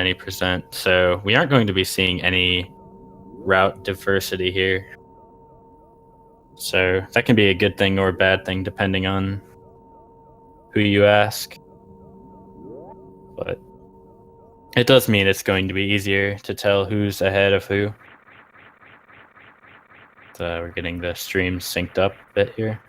many percent. So we aren't going to be seeing any route diversity here. So that can be a good thing or a bad thing depending on who you ask. But it does mean it's going to be easier to tell who's ahead of who. So we're getting the stream synced up a bit here.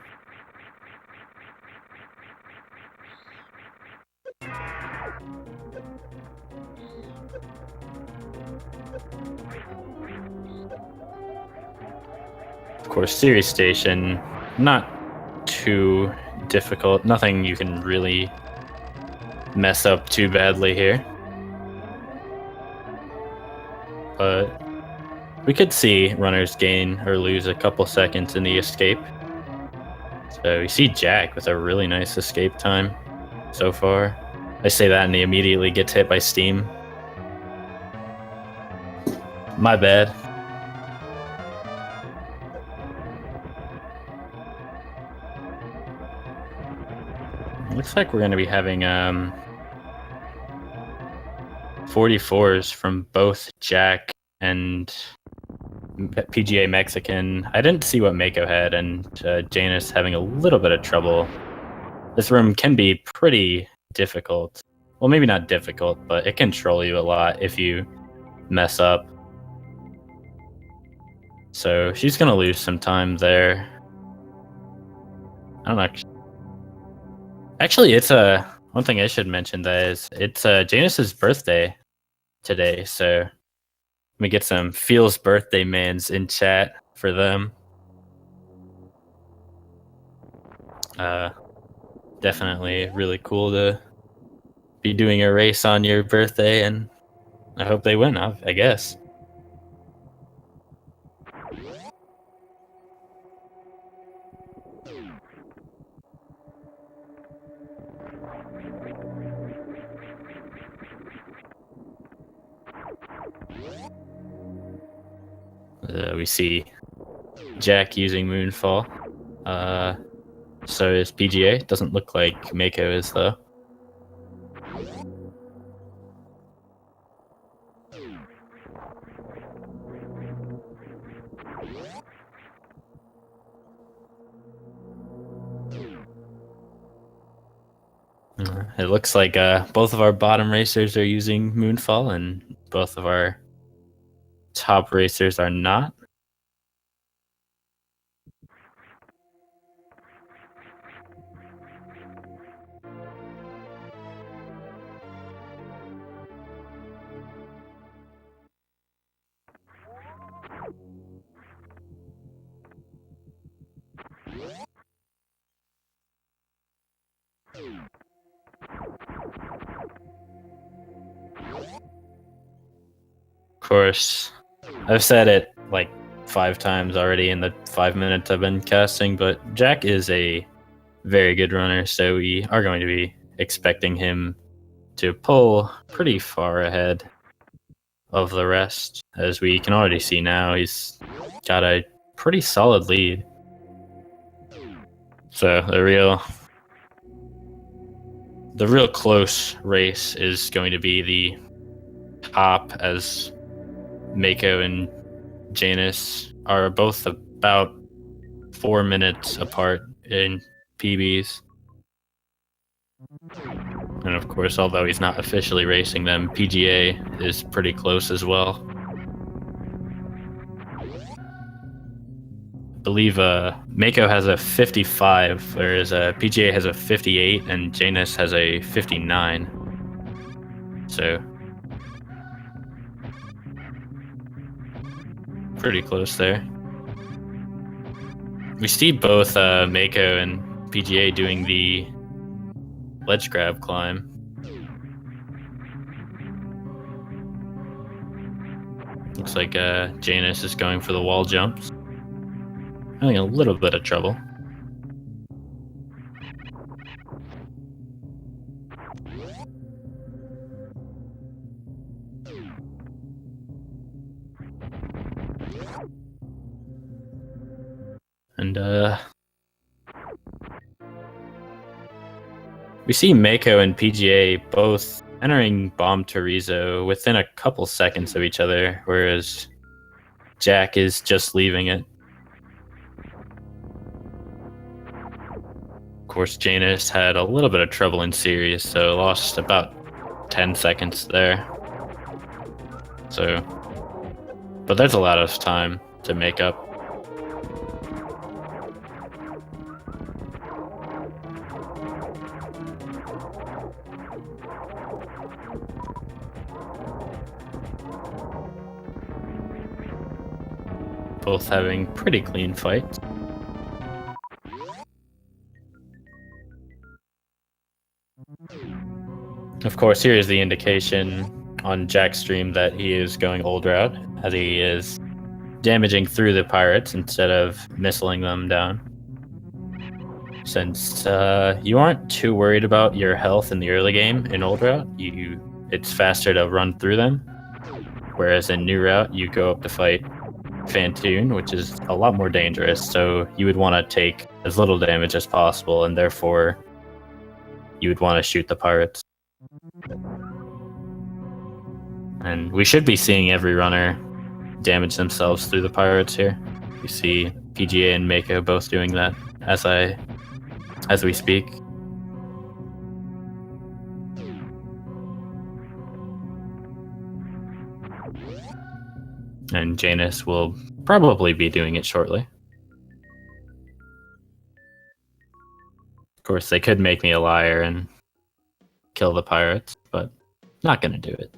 Of course, Series Station, not too difficult. Nothing you can really mess up too badly here. But we could see runners gain or lose a couple seconds in the escape. So we see Jack with a really nice escape time so far. I say that and he immediately gets hit by Steam. My bad. Looks like we're going to be having 44s from both Jack and PGA Mexican. I didn't see what Mako had, and Janus having a little bit of trouble. This room can be pretty difficult. Well, maybe not difficult, but it can troll you a lot if you mess up. So she's going to lose some time there. I don't know. Actually, it's one thing I should mention that is it's Janus's birthday today, so let me get some Feels birthday mans in chat for them. Definitely really cool to be doing a race on your birthday, and I hope they win, I guess. We see Jack using Moonfall. So is PGA. Doesn't look like Mako is, though. It looks like both of our bottom racers are using Moonfall, and both of our top racers are not. Of course, I've said it like 5 times already in the 5 minutes I've been casting, but Jack is a very good runner, so we are going to be expecting him to pull pretty far ahead of the rest. As we can already see now, he's got a pretty solid lead. So the real close race is going to be the top, as Mako and Janus are both about 4 minutes apart in PBs. And of course, although he's not officially racing them, PGA is pretty close as well. I believe Mako has a 55, whereas PGA has a 58, and Janus has a 59. So pretty close there. We see both Mako and PGA doing the ledge grab climb. Looks like Janus is going for the wall jumps. Having a little bit of trouble. And we see Mako and PGA both entering Bomb Torizo within a couple seconds of each other, whereas Jack is just leaving it. Of course, Janus had a little bit of trouble in series, so lost about 10 seconds there. So, but there's a lot of time to make up. Both having pretty clean fights. Of course, here is the indication on Jack's stream that he is going old route, as he is damaging through the pirates instead of missiling them down. Since you aren't too worried about your health in the early game in old route, it's faster to run through them. Whereas in new route, you go up to fight Phantoon, which is a lot more dangerous, so you would want to take as little damage as possible, and therefore you would want to shoot the pirates. And we should be seeing every runner damage themselves through the pirates here. You see PGA and Mako both doing that as we speak. And Janus will probably be doing it shortly. Of course, they could make me a liar and kill the pirates, but not gonna do it.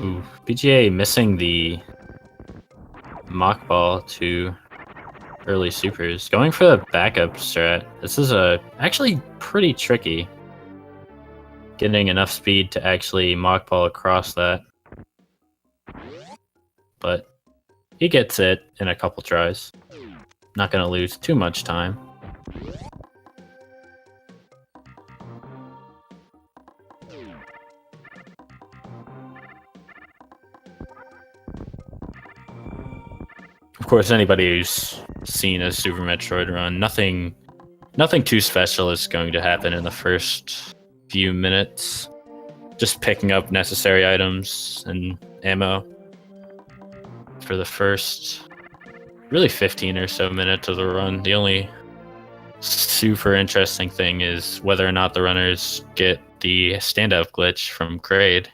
Ooh, PGA missing the mock ball to early supers. Going for the backup strat. This is actually pretty tricky. Getting enough speed to actually mock ball across that. But he gets it in a couple tries. Not going to lose too much time. Of course, anybody who's seen a Super Metroid run, nothing too special is going to happen in the first few minutes. Just picking up necessary items and ammo for the first really 15 or so minutes of the run. The only super interesting thing is whether or not the runners get the standout glitch from Kraid.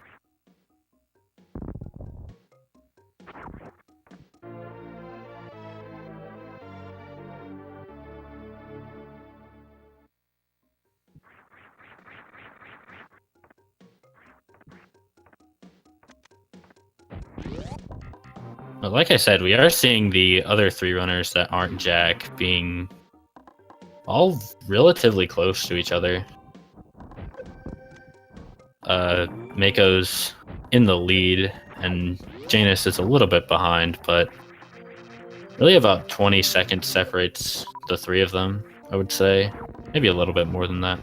But like I said, we are seeing the other three runners that aren't Jack being all relatively close to each other. Mako's in the lead, and Janus is a little bit behind, but really about 20 seconds separates the three of them, I would say. Maybe a little bit more than that.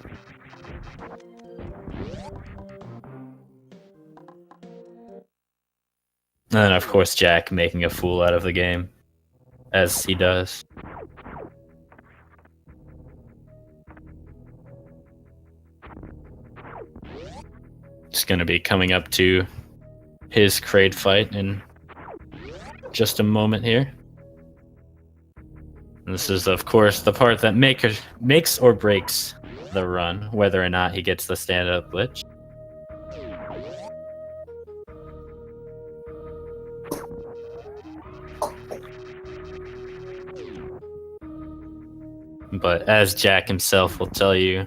And then, of course, Jack making a fool out of the game, as he does. It's going to be coming up to his Kraid fight in just a moment here. And this is, of course, the part that makes or breaks the run, whether or not he gets the stand-up glitch. But as Jack himself will tell you,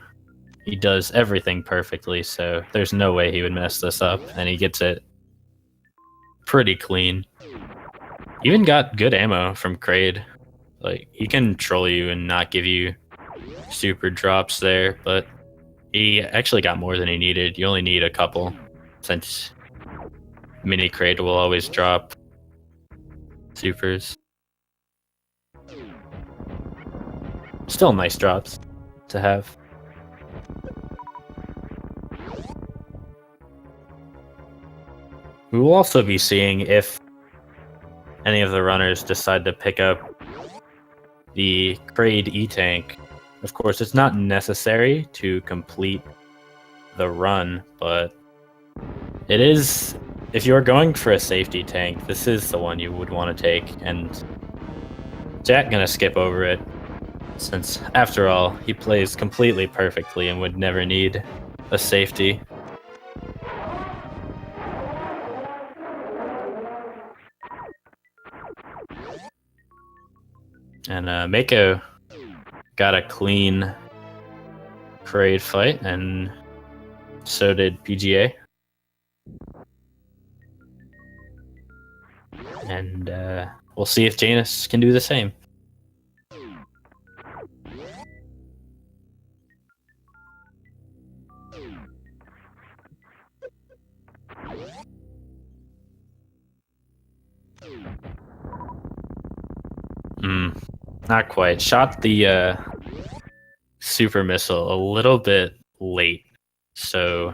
he does everything perfectly, so there's no way he would mess this up, and he gets it pretty clean. Even got good ammo from Kraid. Like, he can troll you and not give you super drops there, but he actually got more than he needed. You only need a couple, since mini Kraid will always drop supers. Still nice drops to have. We will also be seeing if any of the runners decide to pick up the Kraid E-Tank, of course, it's not necessary to complete the run, but it is. If you're going for a safety tank, this is the one you would want to take, and Jack gonna skip over it, since after all, he plays completely perfectly and would never need a safety. And Mako got a clean parade fight, and so did PGA. And we'll see if Janus can do the same. Not quite. Shot the super missile a little bit late, so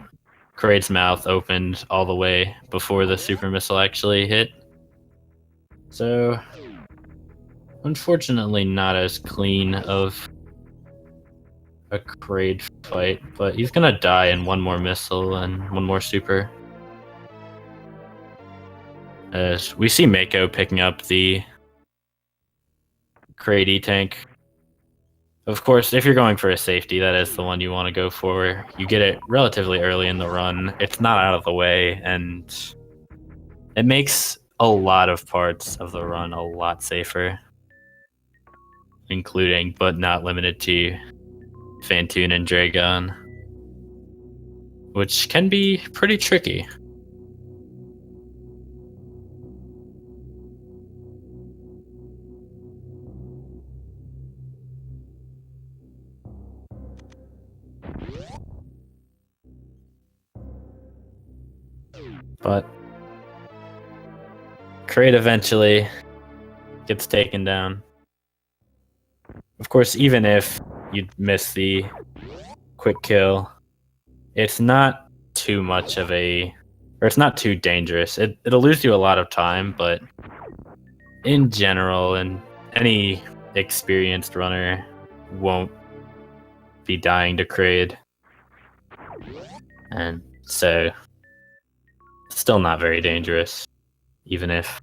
Kraid's mouth opened all the way before the super missile actually hit. So, unfortunately, not as clean of a Kraid fight, but he's gonna die in one more missile and one more super. As we see Mako picking up the Kraid E-Tank. Of course, if you're going for a safety, that is the one you want to go for. You get it relatively early in the run. It's not out of the way, and it makes a lot of parts of the run a lot safer, including, but not limited to, Phantoon and Dragon, which can be pretty tricky. But Kraid eventually gets taken down. Of course, even if you miss the quick kill, it's not too much of a, or it's not too dangerous. It'll lose you a lot of time, but in general, and any experienced runner won't be dying to Kraid. And so, still not very dangerous, even if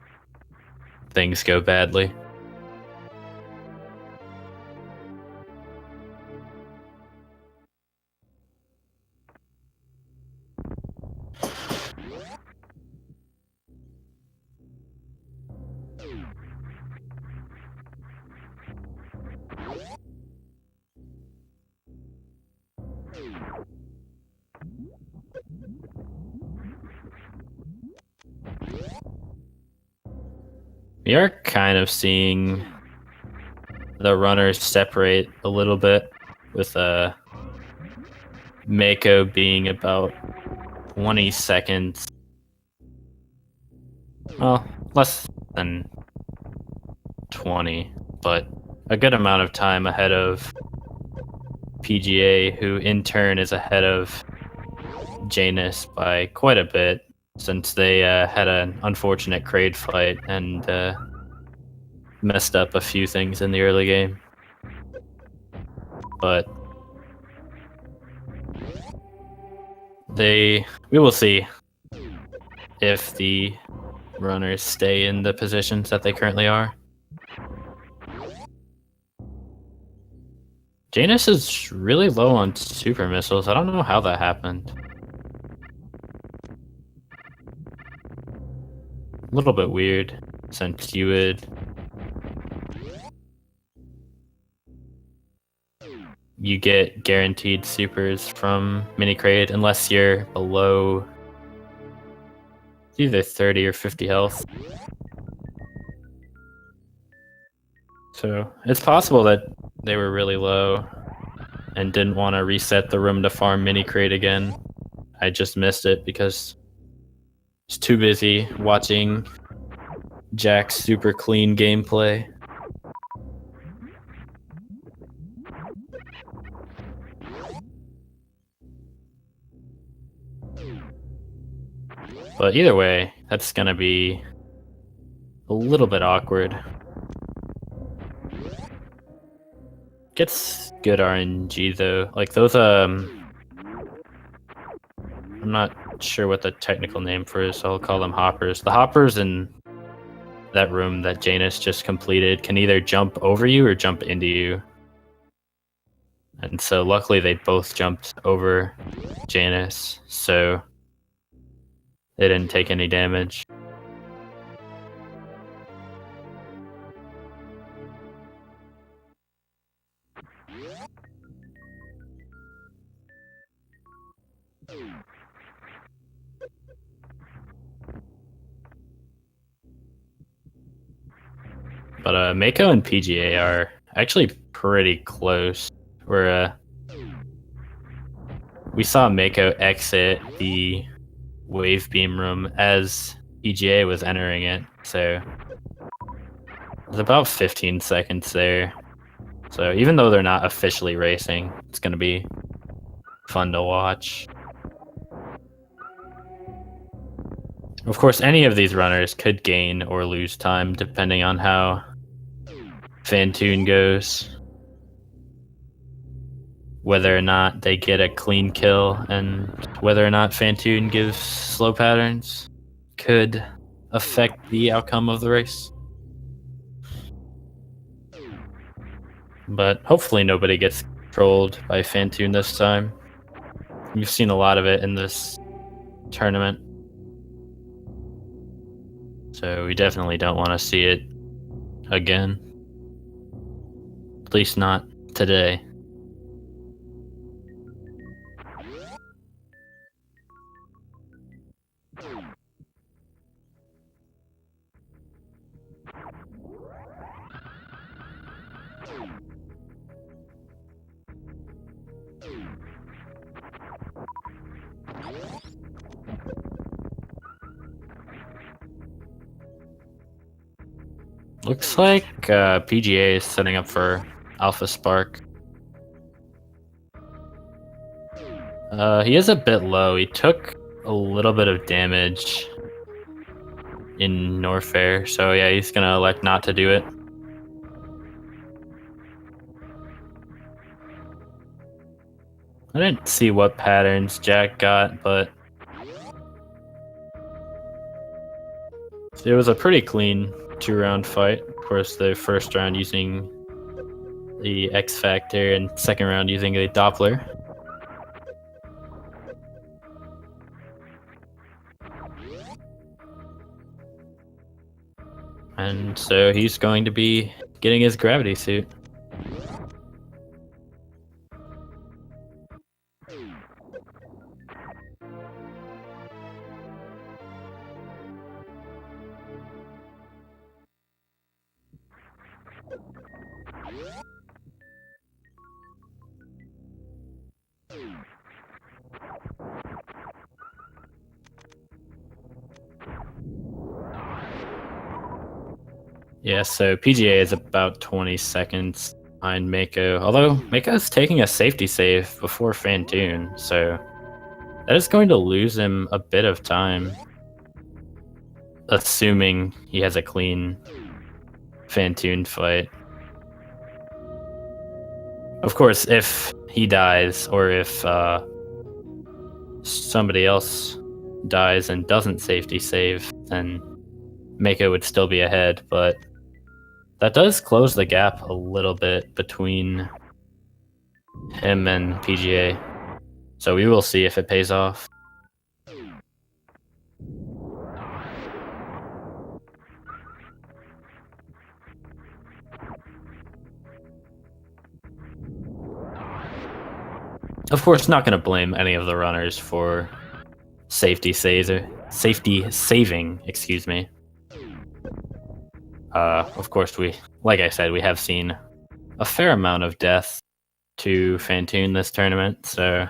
things go badly. We are kind of seeing the runners separate a little bit, with Mako being about 20 seconds, well, less than 20, but a good amount of time ahead of PGA, who in turn is ahead of Janus by quite a bit, since they had an unfortunate Kraid fight and messed up a few things in the early game. But we will see if the runners stay in the positions that they currently are. Janus is really low on super missiles. I don't know how that happened. A little bit weird, since you get guaranteed supers from Mini Kraid unless you're below either 30 or 50 health. So it's possible that they were really low and didn't want to reset the room to farm Mini Kraid again. I just missed it because I was too busy watching Jack's super clean gameplay. But either way, that's going to be a little bit awkward. Gets good RNG though. Like those I'm not sure what the technical name for it is, so I'll call them hoppers. The hoppers in that room that Janus just completed can either jump over you or jump into you. And so luckily they both jumped over Janus, so they didn't take any damage. But Mako and PGA are actually pretty close. We saw Mako exit the wave beam room as PGA was entering it, so there's about 15 seconds there. So even though they're not officially racing, it's going to be fun to watch. Of course, any of these runners could gain or lose time depending on how Fantoon goes. Whether or not they get a clean kill and whether or not Fantoon gives slow patterns could affect the outcome of the race. But hopefully nobody gets trolled by Fantoon this time. You've seen a lot of it in this tournament. So we definitely don't want to see it again. At least not today. Looks like PGA is setting up for Alpha Spark. He is a bit low. He took a little bit of damage in Norfair, so yeah, he's gonna elect not to do it. I didn't see what patterns Jack got, but it was a pretty clean 2-round fight. Of course, the first round using the X Factor and second round using a Doppler. And so he's going to be getting his gravity suit. Yeah, so PGA is about 20 seconds behind Mako. Although Mako's taking a safety save before Fantoon, so that is going to lose him a bit of time. Assuming he has a clean Fantoon fight. Of course, if he dies, or if somebody else dies and doesn't safety save, then Mako would still be ahead, but that does close the gap a little bit between him and PGA. So we will see if it pays off. Of course, not going to blame any of the runners for safety saving, excuse me. Of course, like I said, we have seen a fair amount of death to Fantoon this tournament, so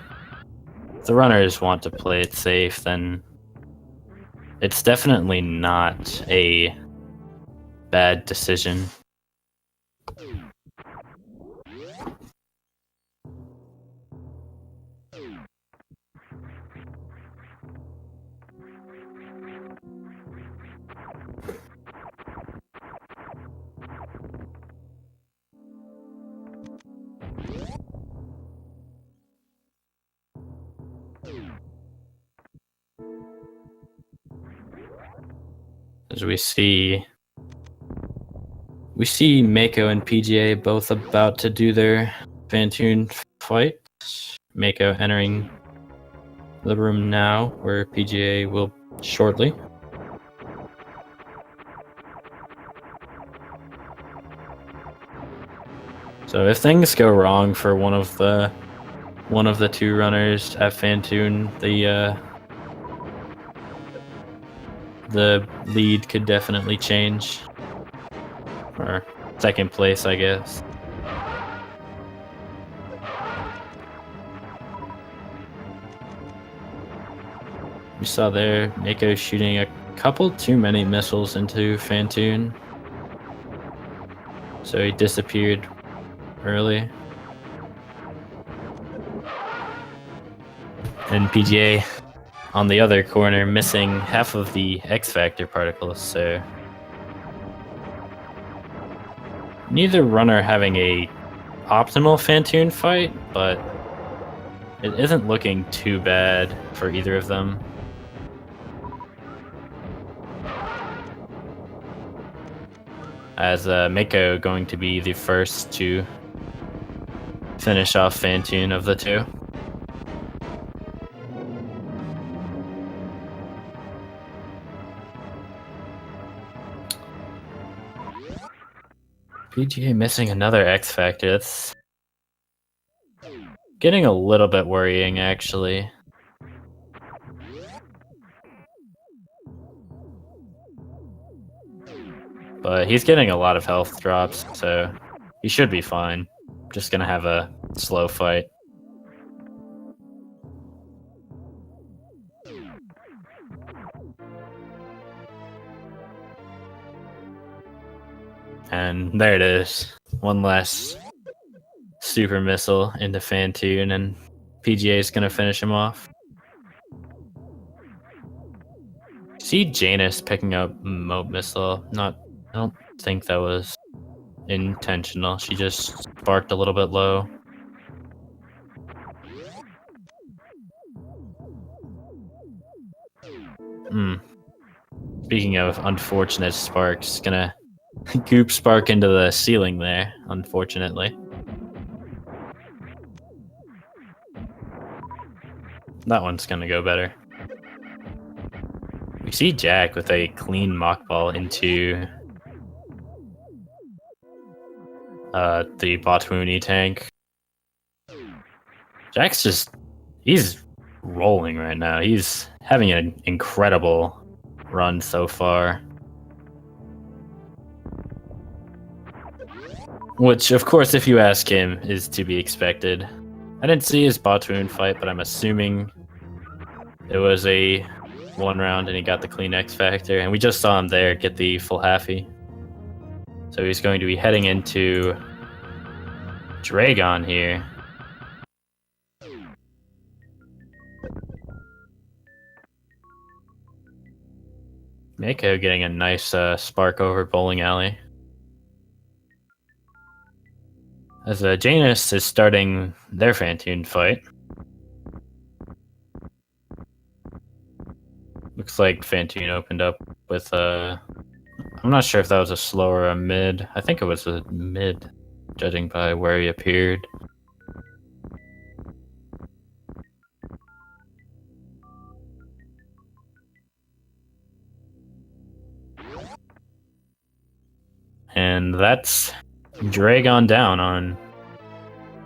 if the runners want to play it safe, then it's definitely not a bad decision. As we see Mako and PGA both about to do their Fantoon fight. Mako entering the room now, where PGA will shortly. So if things go wrong for one of the two runners at Fantoon, the lead could definitely change. Or second place, I guess. We saw there Mako shooting a couple too many missiles into Fantoon, so he disappeared early. And PGA on the other corner missing half of the X Factor particles, so neither runner having a optimal Fantoon fight, but it isn't looking too bad for either of them. As Mako going to be the first to finish off Fantoon of the two. PGA missing another X Factor. That's getting a little bit worrying, actually. But he's getting a lot of health drops, so he should be fine. Just gonna have a slow fight. And there it is. One less super missile into Fantoon, and PGA is gonna finish him off. See Janus picking up Moat Missile. I don't think that was intentional. She just sparked a little bit low. Speaking of unfortunate sparks, gonna goop spark into the ceiling there, unfortunately. That one's gonna go better. We see Jack with a clean mock ball into the Botwoony tank. Jack's he's rolling right now. He's having an incredible run so far. Which, of course, if you ask him, is to be expected. I didn't see his Botwoon fight, but I'm assuming it was a one round and he got the clean X Factor, and we just saw him there get the full halfie. So he's going to be heading into Dragon here. Mako getting a nice spark over Bowling Alley. As Janus is starting their Fantoon fight. Looks like Fantoon opened up with I'm not sure if that was a slow or a mid. I think it was a mid, judging by where he appeared. And that's Dragon down on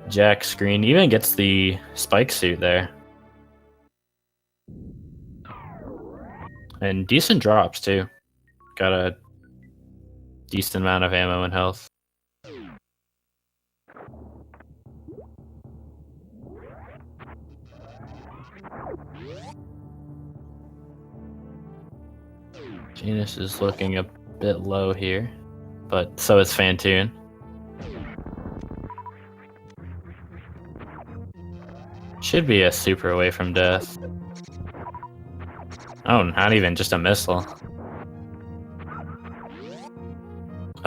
Jack's screen. Even gets the spike suit there. And decent drops, too. Got a decent amount of ammo and health. Janus is looking a bit low here, but so is Fantoon. Should be a super away from death. Oh, not even just a missile.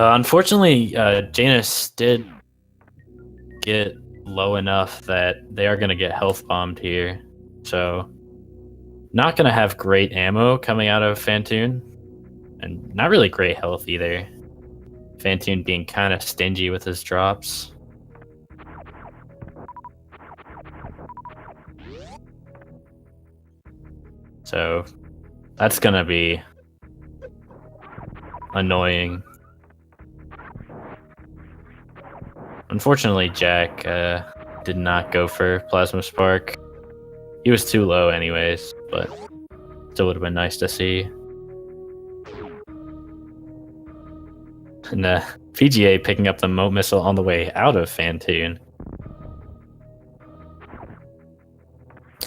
Unfortunately, Janus did get low enough that they are going to get health bombed here. So, not going to have great ammo coming out of Fantoon. And not really great health either. Phantoon being kind of stingy with his drops. So that's gonna be annoying. Unfortunately, Jack did not go for Plasma Spark. He was too low anyways, but still would have been nice to see. And PGA picking up the Moat Missile on the way out of Phantoon.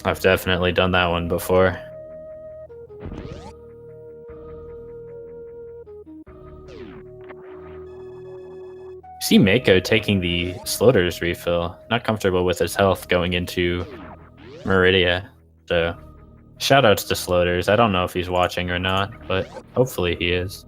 I've definitely done that one before. See Mako taking the Slaughter's refill. Not comfortable with his health going into Meridia. So, shoutouts to Slaughters. I don't know if he's watching or not, but hopefully he is.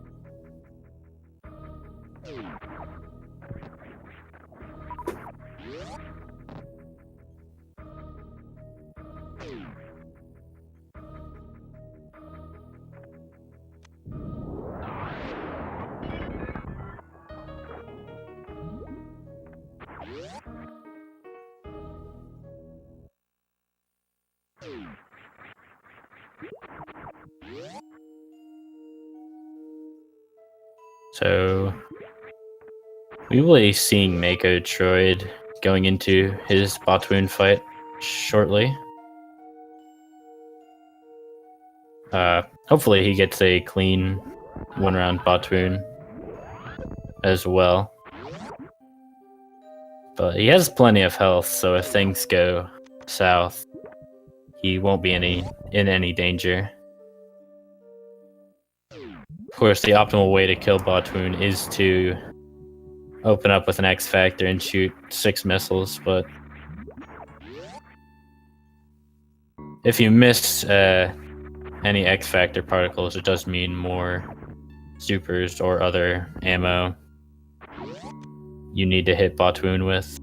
So, we will be seeing Makotroid going into his Botwoon fight shortly. Hopefully he gets a clean one-round Botwoon as well. But he has plenty of health, so if things go south, he won't be in any danger. Of course, the optimal way to kill Botwoon is to open up with an X Factor and shoot 6 missiles, but if you miss any X Factor particles, it does mean more supers or other ammo you need to hit Botwoon with.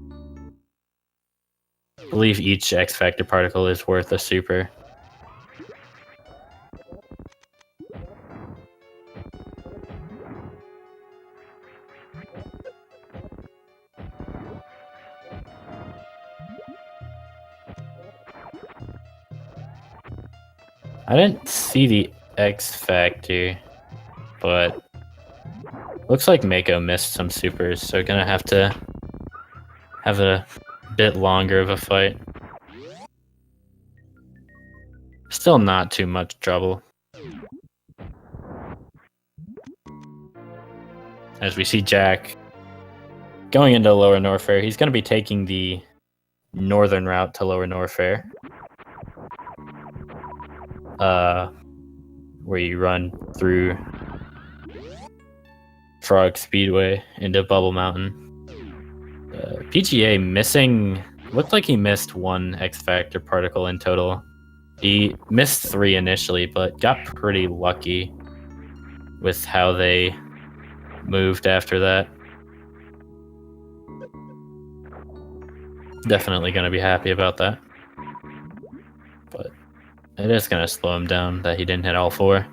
I believe each X Factor particle is worth a super. I didn't see the X Factor, but looks like Mako missed some supers, so gonna have to have a bit longer of a fight. Still not too much trouble. As we see Jack going into Lower Norfair, he's gonna be taking the northern route to Lower Norfair. Where you run through Frog Speedway into Bubble Mountain. PGA missing, looked like he missed 1 X Factor particle in total. He missed 3 initially, but got pretty lucky with how they moved after that. Definitely going to be happy about that. But it is going to slow him down that he didn't hit all 4.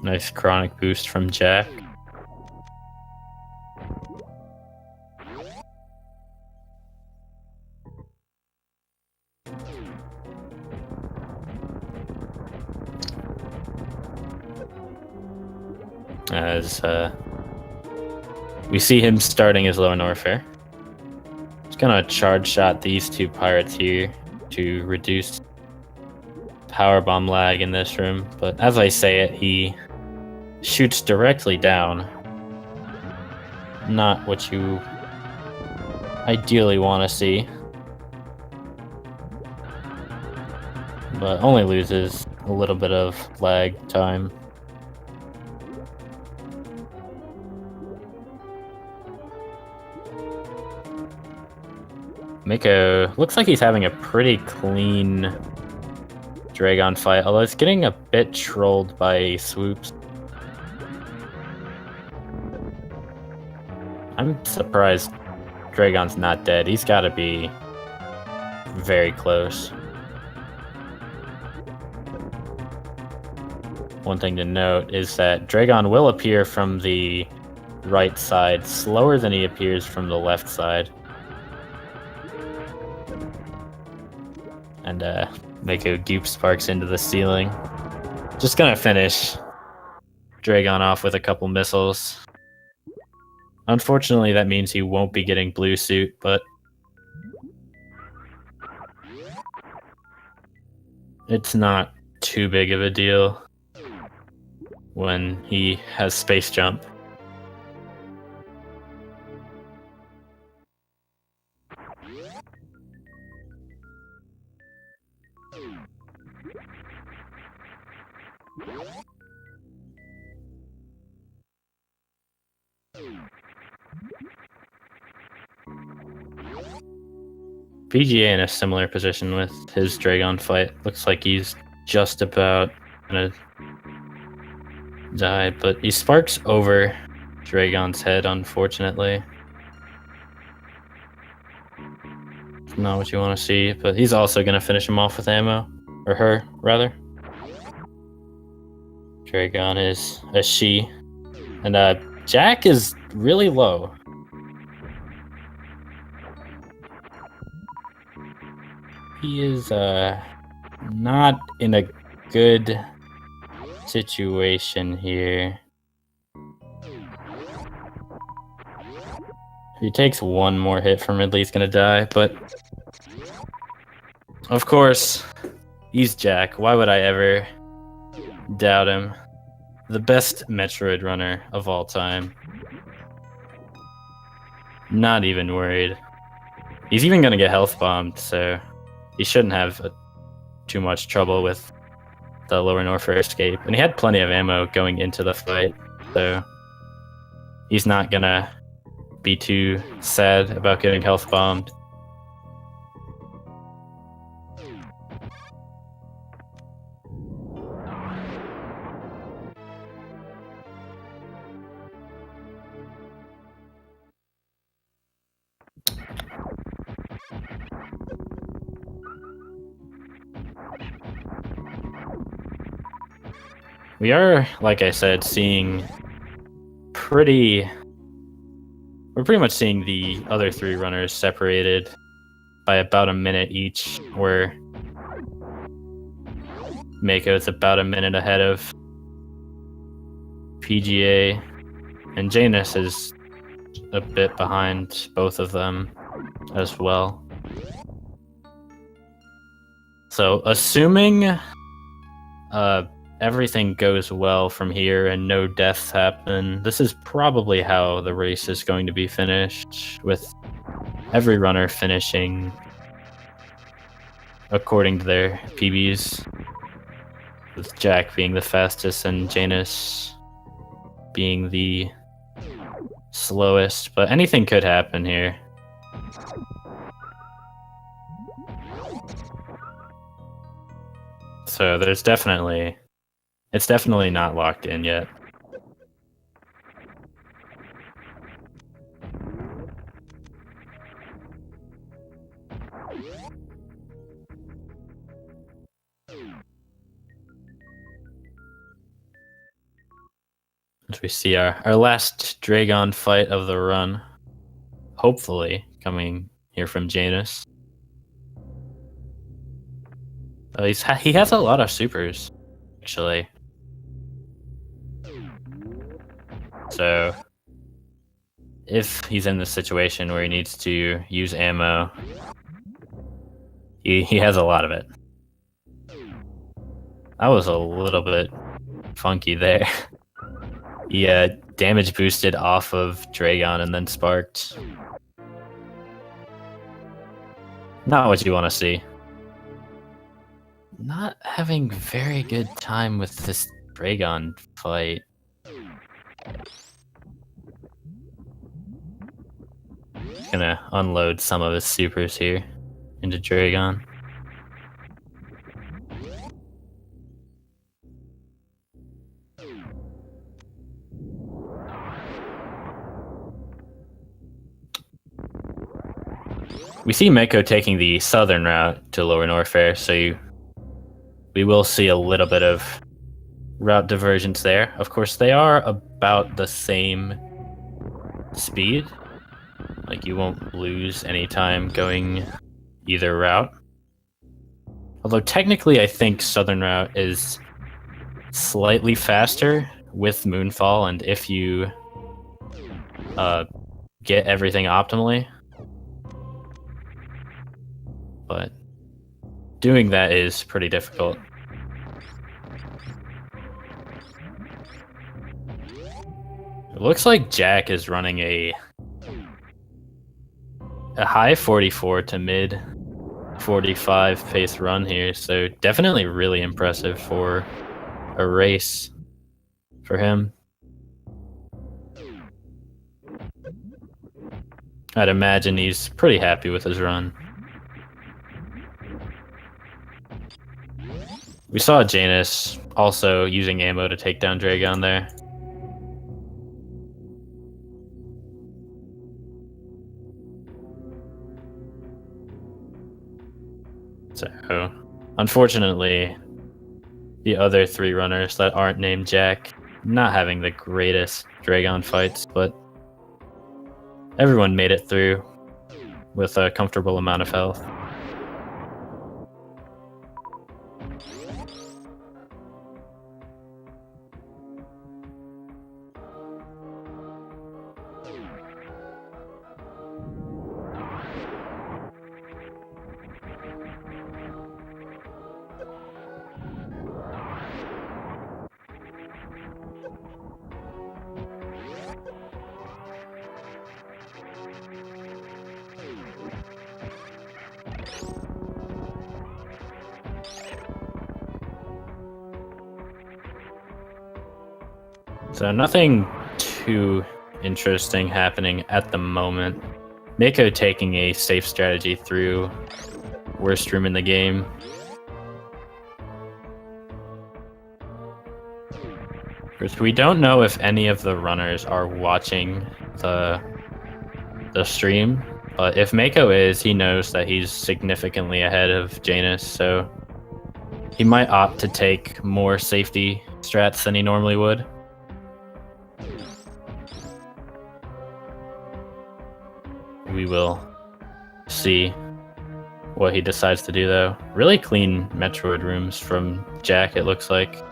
Nice chronic boost from Jack. As we see him starting his Lower Norfair. He's gonna charge shot these 2 pirates here to reduce powerbomb lag in this room, but as I say it, he shoots directly down. Not what you ideally want to see, but only loses a little bit of lag time. Mako looks like he's having a pretty clean Dragon fight, although it's getting a bit trolled by swoops. I'm surprised Dragon's not dead. He's got to be very close. One thing to note is that Dragon will appear from the right side slower than he appears from the left side. And Mako goop sparks into the ceiling. Just gonna finish Dragon off with a couple missiles. Unfortunately, that means he won't be getting blue suit, but it's not too big of a deal when he has space jump. PGA in a similar position with his Dragon fight. Looks like he's just about gonna die, but he sparks over Dragon's head, unfortunately. It's not what you want to see, but he's also gonna finish him off with ammo. Or her, rather. Dragon is a she. And Jack is really low. He is not in a good situation here. If he takes one more hit from Ridley, he's gonna die, but of course, he's Jack. Why would I ever doubt him? The best Metroid runner of all time. Not even worried. He's even gonna get health bombed, so he shouldn't have too much trouble with the lower North escape. And he had plenty of ammo going into the fight, so he's not gonna be too sad about getting health bombed. We are, like I said, we're pretty much seeing the other three runners separated by about a minute each, where Mako is about a minute ahead of PGA, and Janus is a bit behind both of them as well. So, assuming everything goes well from here and no deaths happen, this is probably how the race is going to be finished, with every runner finishing according to their PBs, with Jack being the fastest and Janus being the slowest, but anything could happen here. So it's definitely not locked in yet. As we see our last Dragon fight of the run, hopefully coming here from Janus. He has a lot of supers, actually. So if he's in the situation where he needs to use ammo, he has a lot of it. That was a little bit funky there. He damage boosted off of Dragon and then sparked. Not what you want to see. Not having very good time with this Dragon fight. Gonna unload some of his supers here into Dragon. We see Mako taking the southern route to Lower Norfair, so we will see a little bit of route divergence there. Of course, they are about the same speed. Like, you won't lose any time going either route. Although technically, I think southern route is slightly faster with Moonfall, and if you get everything optimally. But doing that is pretty difficult. It looks like Jack is running a high 44 to mid 45 pace run here, so definitely really impressive for a race for him. I'd imagine he's pretty happy with his run. We saw Janus also using ammo to take down Dragon there. So, unfortunately, the other three runners that aren't named Jack not having the greatest Dragon fights, but everyone made it through with a comfortable amount of health. So nothing too interesting happening at the moment. Mako taking a safe strategy through worst room in the game. We don't know if any of the runners are watching the stream, but if Mako is, he knows that he's significantly ahead of Janus, so he might opt to take more safety strats than he normally would. We will see what he decides to do, though. Really clean Metroid rooms from Jack, it looks like.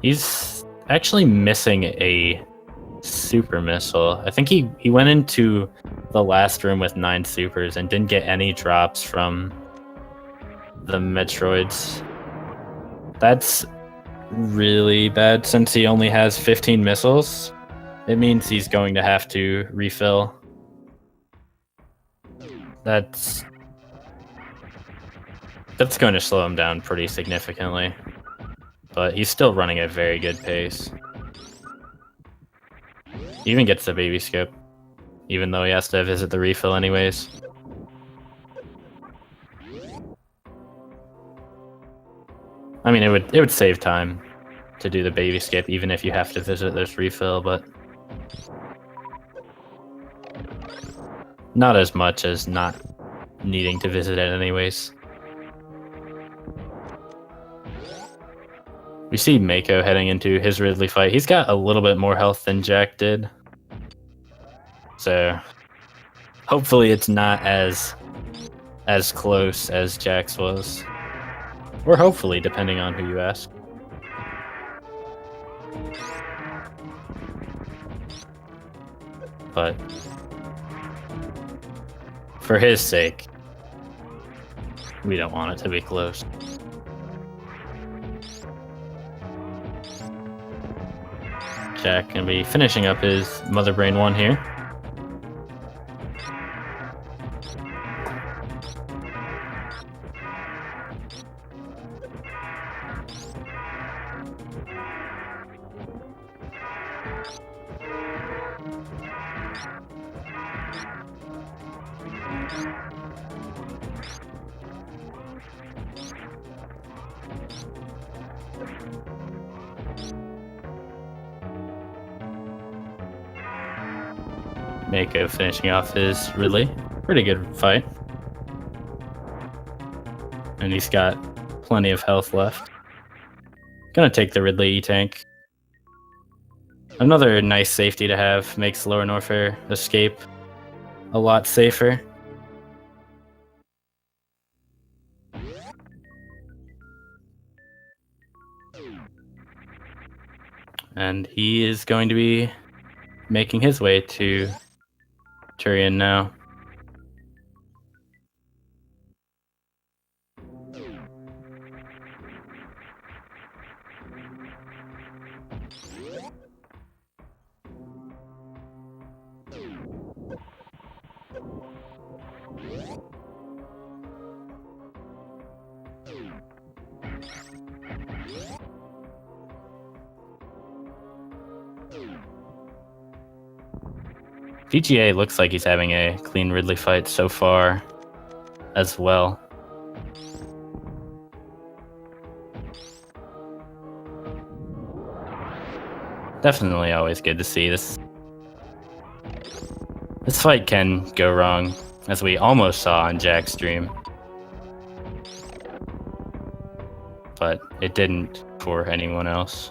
He's actually missing a super missile. I think he went into the last room with 9 supers and didn't get any drops from the Metroids. That's really bad since he only has 15 missiles. It means he's going to have to refill. That's going to slow him down pretty significantly. But he's still running at a very good pace. He even gets the baby skip, even though he has to visit the refill anyways. I mean, it would save time to do the baby skip, even if you have to visit this refill, but not as much as not needing to visit it anyways. We see Mako heading into his Ridley fight. He's got a little bit more health than Jack did. So hopefully it's not as close as Jack's was. Or hopefully, depending on who you ask. But for his sake, we don't want it to be close. Jack can be finishing up his Mother Brain 1 here. Mako finishing off his Ridley. Pretty good fight. And he's got plenty of health left. Gonna take the Ridley E-Tank. Another nice safety to have. Makes Lower Norfair escape a lot safer. And he is going to be making his way to Turian now. PGA looks like he's having a clean Ridley fight so far as well. Definitely always good to see this. This fight can go wrong, as we almost saw on Jack's stream. But it didn't for anyone else.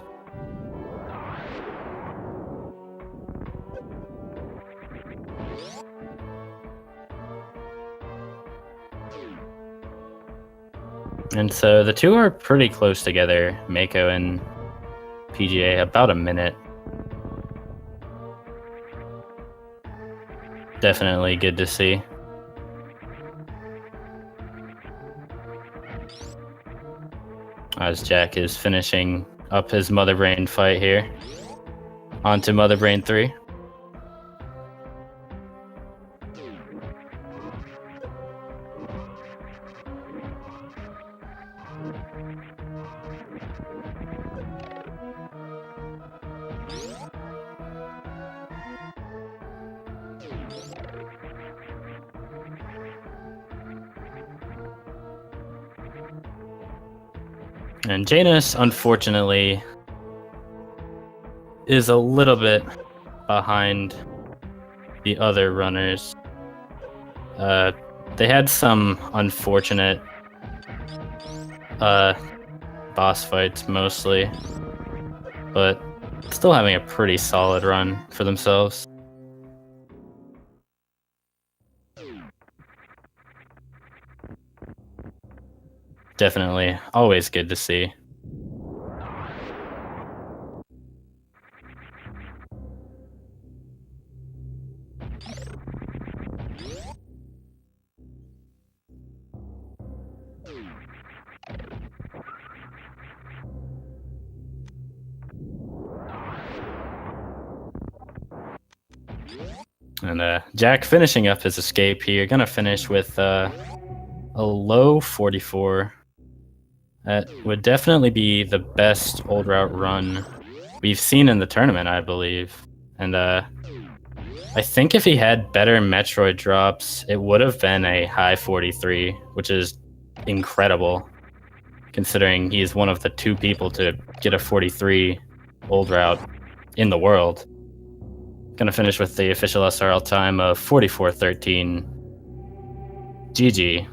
And so the two are pretty close together, Mako and PGA, about a minute. Definitely good to see. As Jack is finishing up his Mother Brain fight here. On to Mother Brain 3. And Janus, unfortunately, is a little bit behind the other runners. They had some unfortunate boss fights mostly, but still having a pretty solid run for themselves. Definitely always good to see. And Jack finishing up his escape here. Gonna finish with a low 44. That would definitely be the best old route run we've seen in the tournament, I believe. And I think if he had better Metroid drops, it would have been a high 43, which is incredible, considering he's one of the two people to get a 43 old route in the world. Gonna finish with the official SRL time of 44:13. GG.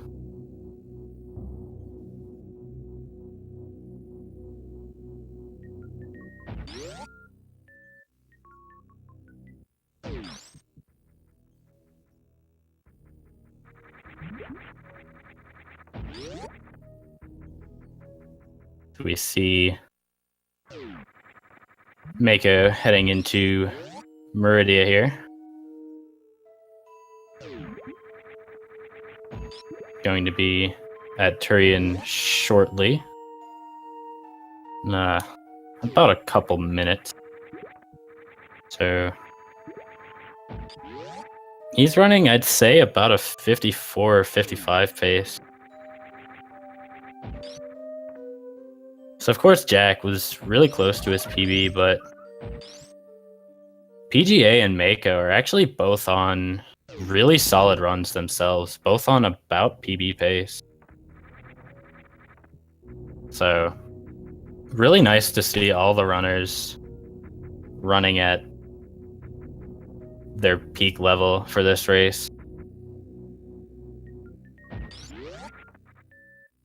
We see Mako heading into Meridia here. Going to be at Turian shortly. About a couple minutes. So he's running, I'd say, about a 54 or 55 pace. So of course Jack was really close to his PB, but PGA and Mako are actually both on really solid runs themselves, both on about PB pace. So really nice to see all the runners running at their peak level for this race.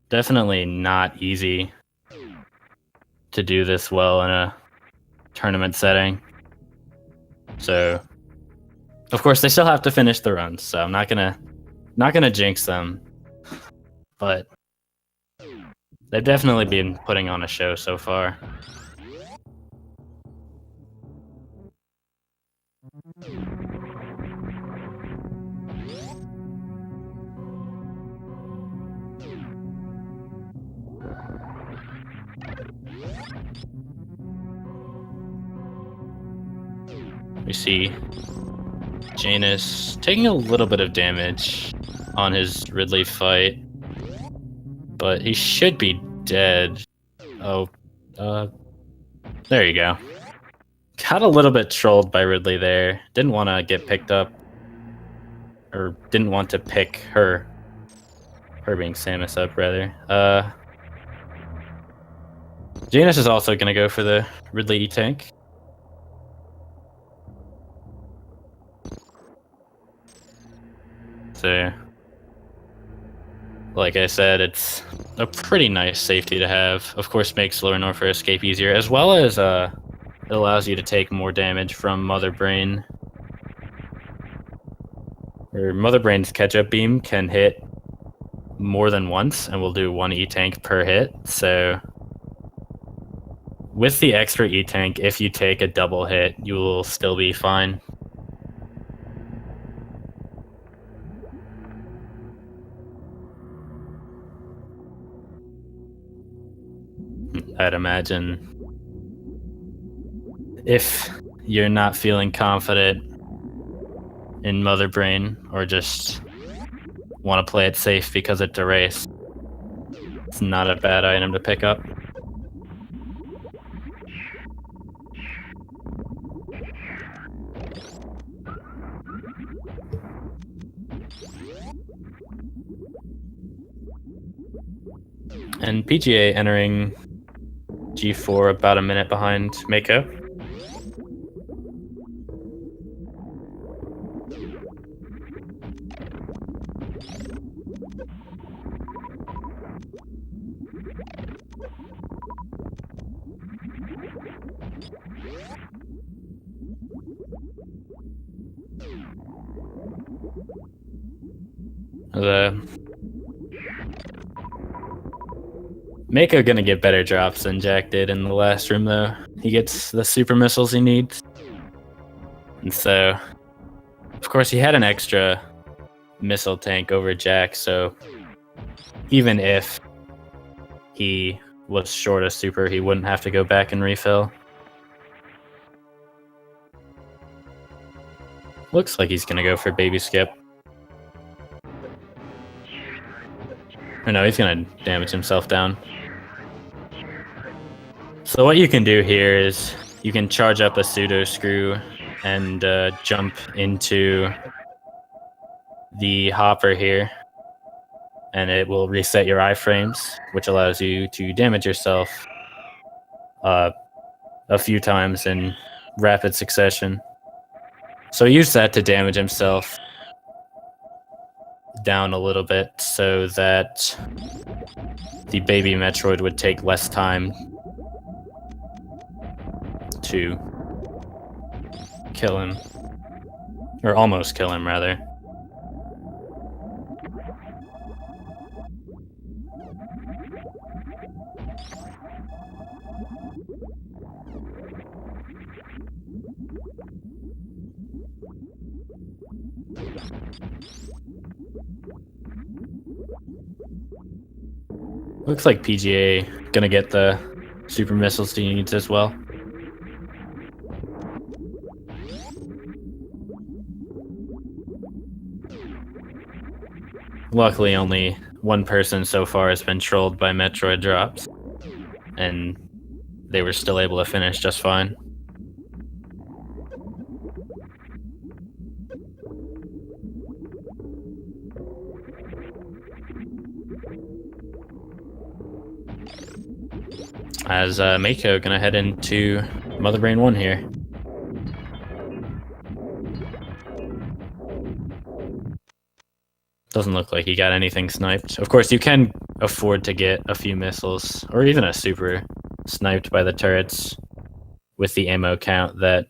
Definitely not easy to do this well in a tournament setting. So, of course, they still have to finish the runs, so I'm not gonna jinx them. But they've definitely been putting on a show so far. We see Janus taking a little bit of damage on his Ridley fight, but he should be dead. Oh, there you go. Got a little bit trolled by Ridley there. Didn't want to get picked up, or didn't want to pick her being Samus up, rather. Janus is also going to go for the Ridley E-Tank. So, like I said, it's a pretty nice safety to have. Of course, makes Lower Norfair escape easier, as well as it allows you to take more damage from Mother Brain. Or Mother Brain's catch-up beam can hit more than once, and will do 1 E-Tank per hit. So, with the extra E-Tank, if you take a double hit, you will still be fine. I'd imagine if you're not feeling confident in Mother Brain, or just want to play it safe because it's a race, it's not a bad item to pick up. And PGA entering G4 about a minute behind Mako. Mako gonna get better drops than Jack did in the last room, though. He gets the super missiles he needs. And so, of course, he had an extra missile tank over Jack, so even if he was short a super, he wouldn't have to go back and refill. Looks like he's gonna go for baby skip. Or no, he's gonna damage himself down. So what you can do here is you can charge up a pseudo screw and jump into the hopper here, and it will reset your iframes, which allows you to damage yourself a few times in rapid succession. So use that to damage himself down a little bit so that the baby Metroid would take less time to kill him. Or almost kill him, rather. Looks like PGA gonna get the super missiles he needs as well. Luckily, only one person so far has been trolled by Metroid drops, and they were still able to finish just fine. As Mako gonna head into Mother Brain 1 here. Doesn't look like he got anything sniped. Of course, you can afford to get a few missiles, or even a super, sniped by the turrets with the ammo count that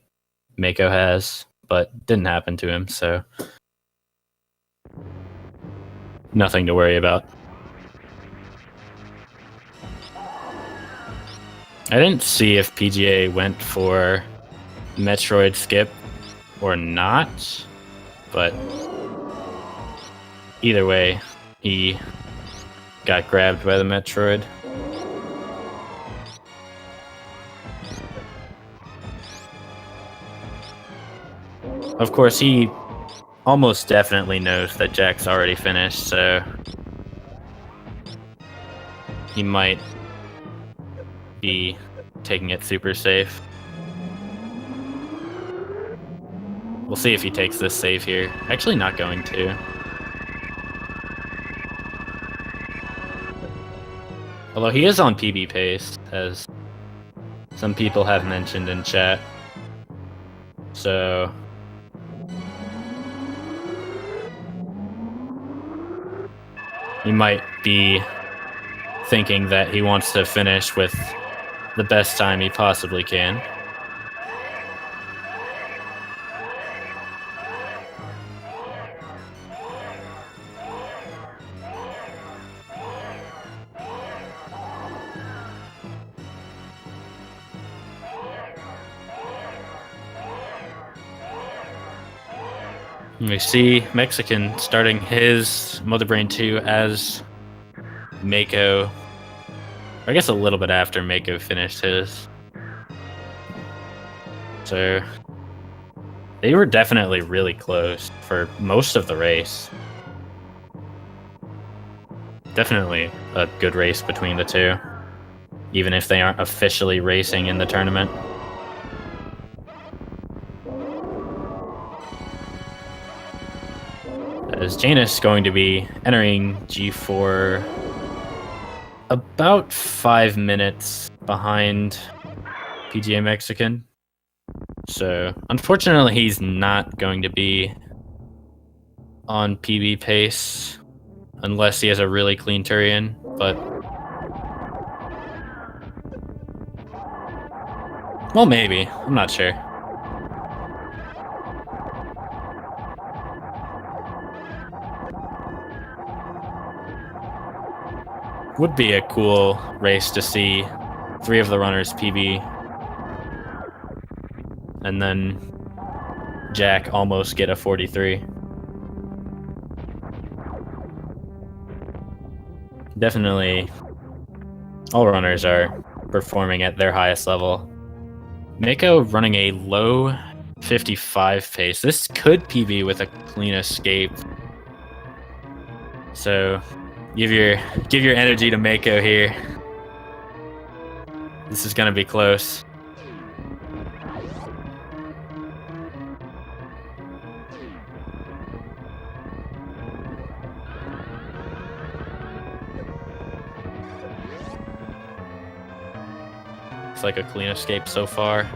Mako has, but didn't happen to him, so nothing to worry about. I didn't see if PGA went for Metroid skip or not, but either way, he got grabbed by the Metroid. Of course, he almost definitely knows that Jack's already finished, so he might be taking it super safe. We'll see if he takes this save here. Actually not going to. Although he is on PB pace, as some people have mentioned in chat. So he might be thinking that he wants to finish with the best time he possibly can. We see Mexican starting his Mother Brain 2 as Mako. I guess a little bit after Mako finished his. So they were definitely really close for most of the race. Definitely a good race between the two, even if they aren't officially racing in the tournament. As Janus going to be entering G4 about 5 minutes behind PGA Mexican. So unfortunately he's not going to be on PB pace unless he has a really clean Turian, but well, maybe. I'm not sure. Would be a cool race to see 3 of the runners PB. And then Jack almost get a 43. Definitely all runners are performing at their highest level. Mako running a low 55 pace. This could PB with a clean escape. So give your energy to Mako here. This is gonna be close. It's like a clean escape so far.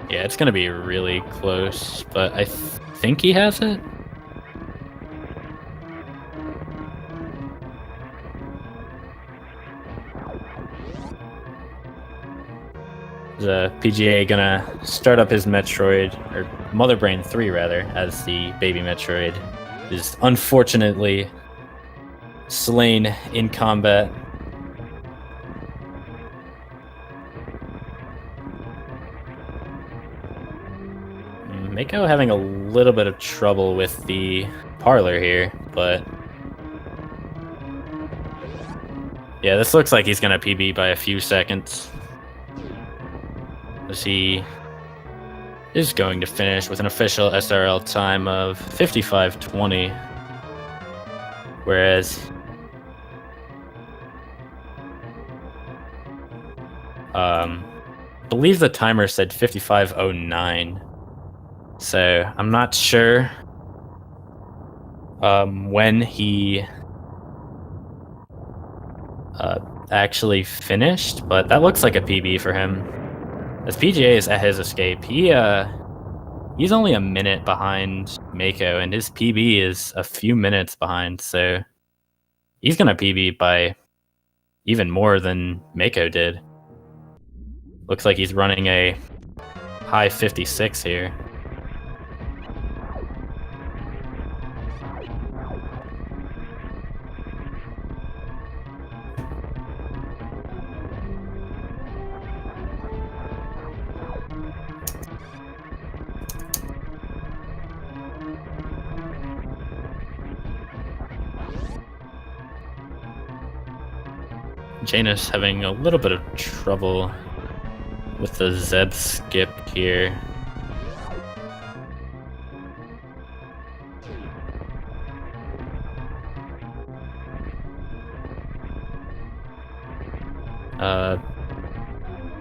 Yeah, it's gonna be really close, but I think he has it. The PGA gonna start up his Metroid, or Mother Brain 3 rather, as the baby Metroid is unfortunately slain in combat. Mako having a little bit of trouble with the parlor here, but yeah, this looks like he's gonna PB by a few seconds. As he is going to finish with an official SRL time of 55:20, whereas I believe the timer said 55:09. So I'm not sure when he actually finished, but that looks like a PB for him. As PGA is at his escape, he's only a minute behind Mako, and his PB is a few minutes behind, so he's gonna PB by even more than Mako did. Looks like he's running a high 56 here. Janus having a little bit of trouble with the Zeb skip here.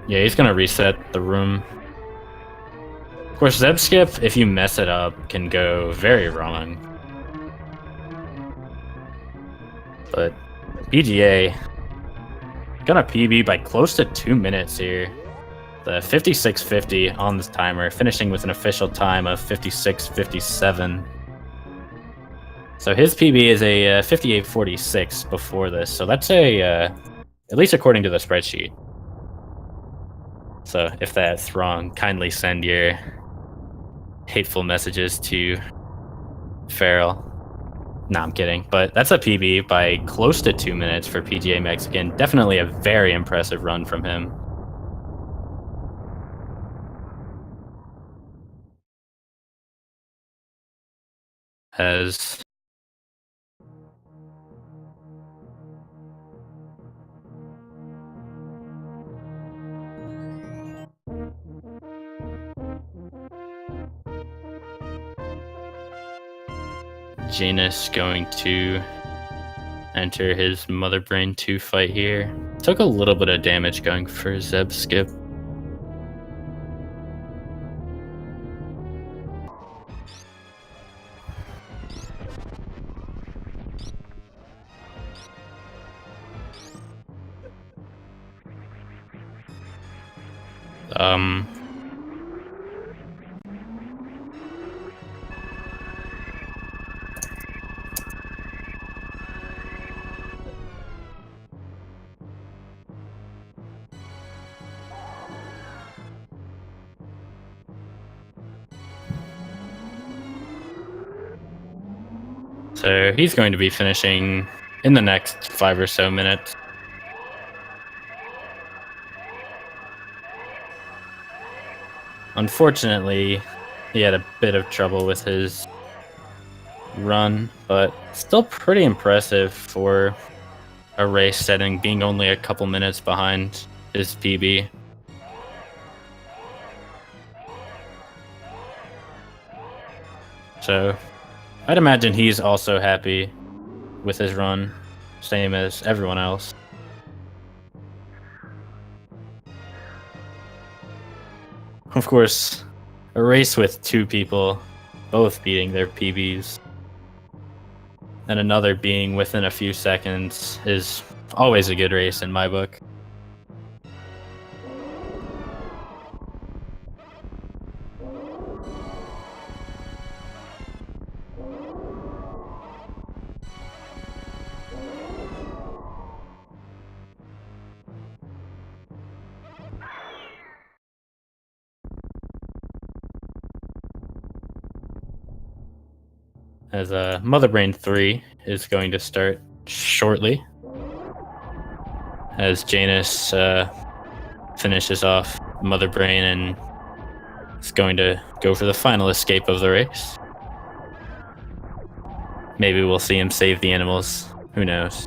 Yeah, he's gonna reset the room. Of course, Zeb skip, if you mess it up, can go very wrong. But PGA gonna PB by close to 2 minutes here. The 56.50 on this timer, finishing with an official time of 56.57. So his PB is a 58.46 before this, so that's at least according to the spreadsheet. So if that's wrong, kindly send your hateful messages to Farrell. No, I'm kidding. But that's a PB by close to 2 minutes for PGA Mexican. Definitely a very impressive run from him. As Janus going to enter his Mother Brain 2 fight here. Took a little bit of damage going for Zeb skip. So he's going to be finishing in the next 5 or so minutes. Unfortunately, he had a bit of trouble with his run, but still pretty impressive for a race setting, being only a couple minutes behind his PB. So I'd imagine he's also happy with his run, same as everyone else. Of course, a race with 2 people both beating their PBs and another being within a few seconds is always a good race in my book. As Mother Brain 3 is going to start shortly, as Janus finishes off Mother Brain and is going to go for the final escape of the race. Maybe we'll see him save the animals. Who knows?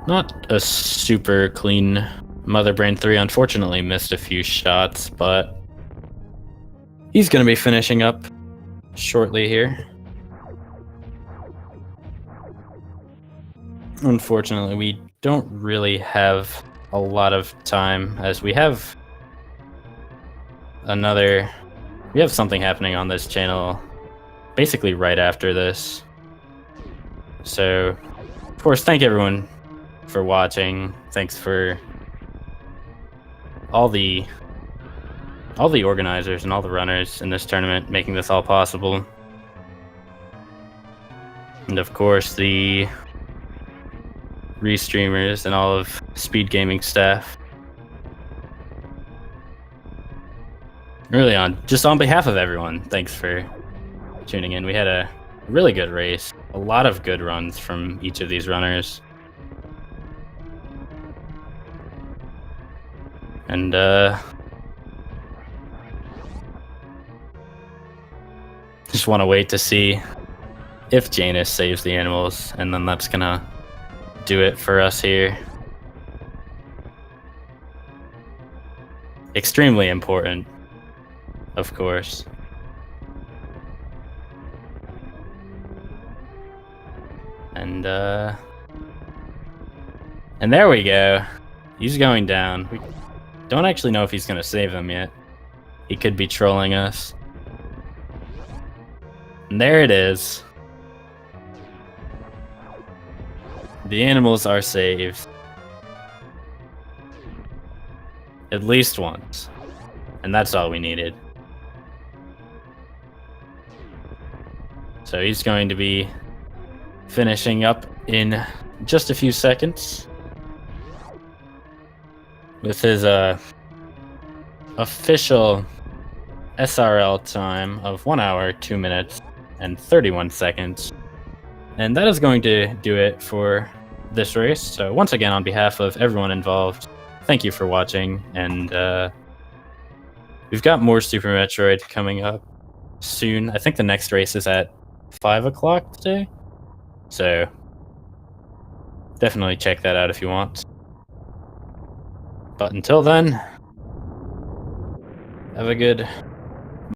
Not a super clean Mother Brain 3, unfortunately missed a few shots, but he's going to be finishing up shortly here. unfortunately, we don't really have a lot of time, as we have something happening on this channel basically right after this. So, of course, thank everyone for watching. Thanks for all the organizers and all the runners in this tournament making this all possible. And of course, the restreamers and all of Speed Gaming staff. Really, just on behalf of everyone, thanks for tuning in. We had a really good race, a lot of good runs from each of these runners. And just want to wait to see if Janus saves the animals, and then that's gonna do it for us here. Extremely important, of course. And there we go. He's going down. We don't actually know if he's gonna save them yet. He could be trolling us. And there it is. The animals are saved. At least once. And that's all we needed. So he's going to be finishing up in just a few seconds with his official SRL time of 1 hour, 2 minutes, and 31 seconds. And that is going to do it for this race. So once again, on behalf of everyone involved, thank you for watching. And we've got more Super Metroid coming up soon. I think the next race is at 5 o'clock today. So definitely check that out if you want. But until then, have a good